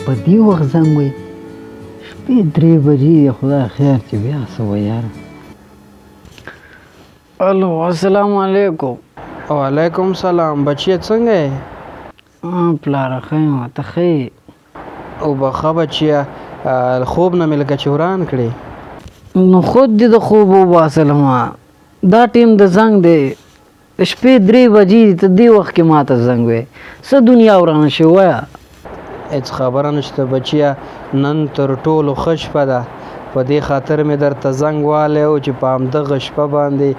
په دې وخت زنګ وی شپې 3 بجې خدای خیر چې بیا څه وایي یار. الو السلام علیکم. وعلیکم سلام. بچیه څنګه یې؟ پلاره ښه یم ته ښه یې؟ وبخه بچیه خوب نه مې لکه چې وران کړې. نو خود دې د خوب وباسلمه دا ټیم د زنګ دی د شپې 3 بجې ته دې وخت کې ما ته زنګ وی څه دنیا ورانه شوې وایه. هېڅ خبره نشته بچیه نن تر ټولو ښه شپه ده په دې خاطر مې درته زنګ والی و چې په همدغه شپه باندې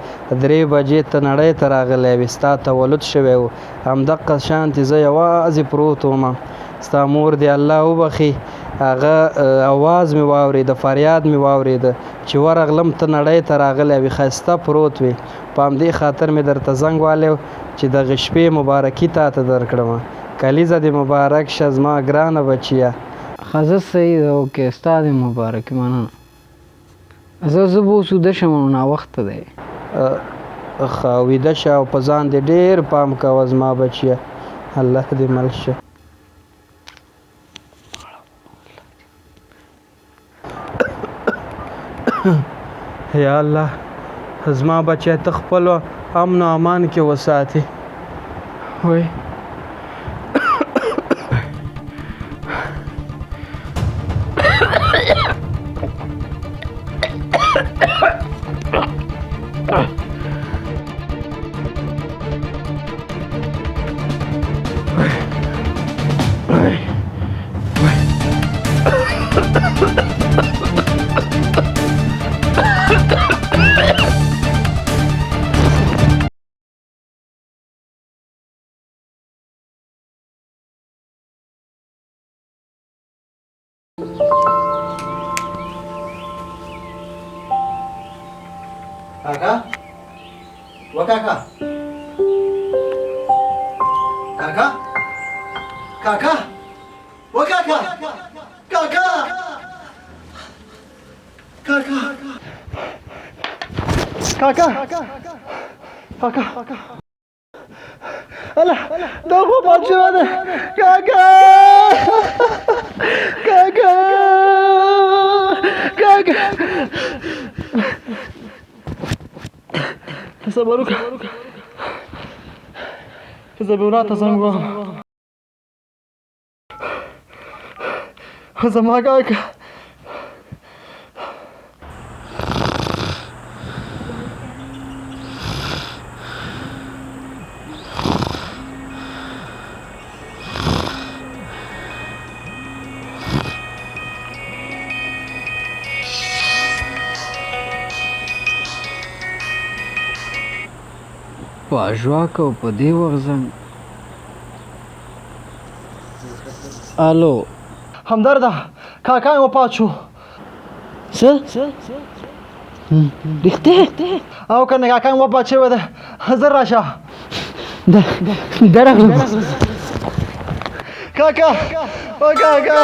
3 بجې ته نړۍ ته راغلی وې ستا تولد شوی و همدغه شانتې زه یوازې پروت وم ستا مور دې الله وبخي هغه اواز مې واورېده فریاد مې واورېده چې ورغلم ته نړۍ ته راغلی وې ښایسته پروت وې په همدې خاطر مې درته زنګ والی و چې دغه شپې مبارکي تا ته درکړم کلیزه دې مبارک شه زما ګرانه بچیه. ښه زه صحیح ده اوکې ستا دې مبارکي مننه. زه به اوس ویده شم نو ناوخته دی. ښه ویده شه او په ځان دې ډېر پام کوه زما بچیه الله دې مل شه. یا الله زما بچی ته خپل امن او امان کې وساتې. وای काका व काका काका काका व काका काका काका काका काका अला दोघो पाचशे काका काका काका تصبروك زبونات زنگو زماغاك واژواک او په دې وخت زنګ. الو همدرده کاکا وفات شو. څه رښتیا او کنه کاکا وفات شوی ده زر راشه درغلم کاکا او کاکا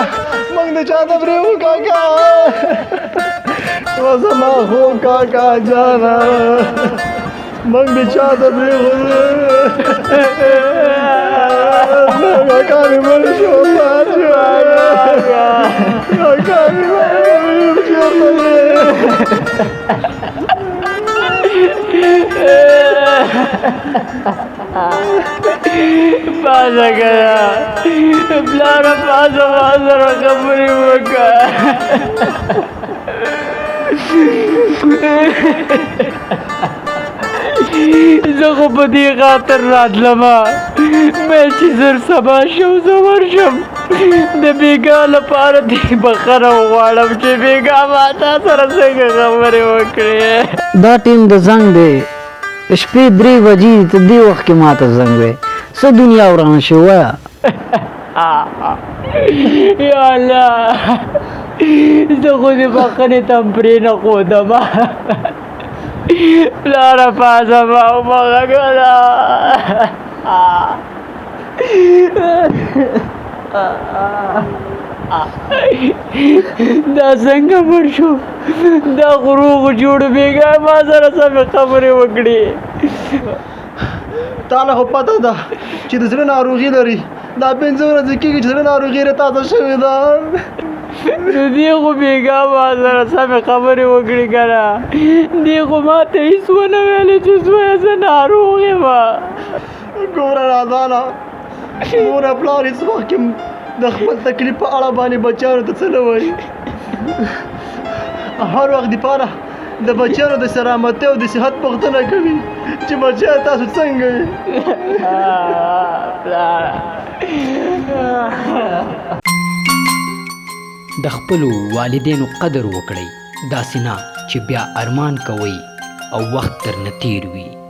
موږ د چا د پرېو کاکا و زما خو کاکا جانا موږ د چا د پرېو کاکا مې مړ شو کاکا مې مړ پازه کړه پلاره پازه سره خبرې وکړه زه خو په دې خاطر راتلمه مې چې زر سبا شو زه ورشم د بېګا لپاره دې بخښنه وغواړم چې بېګا ما تا سره څنګه خبرې وکړې. دا ټیم د زنګ دی د شپې 3 بجې ته دې وخت کې ما ته زنګ وی څه دنیا ورانه شوې وایه. یا الله زه خو دې بخښنې ته هم پرېنښودم پلاره پازه ما وبخښه ګله دا څنګه مړ شو دا غروغ جوړ بېګا ما سره سمې خبرې وکړې تا له خو پته ده چې د زړه ناروغي لري دا 5 ورځې کېږي چې زړه ناروغي یې تازه شوې ده نو دی خو بېګا ما سره سمې خبرې وکړې که نه دی خو ما ته هېڅ ونه ویلې چې زویه زه ناروغ یم ګوره نادانه مور او پلار هېڅ وخت کې د خپل تکلیف په اړه باندې بچیانو ته څه نه وایي هر وخت دپاره د بچیانو د سلامتۍ او د صحت پوښتنه کوي چې بچیان تاسو څنګه یې د خپلو والدینو قدر وکړئ، داسې نه چې بیا ارمان کوئ او وخت درنه تیر وي.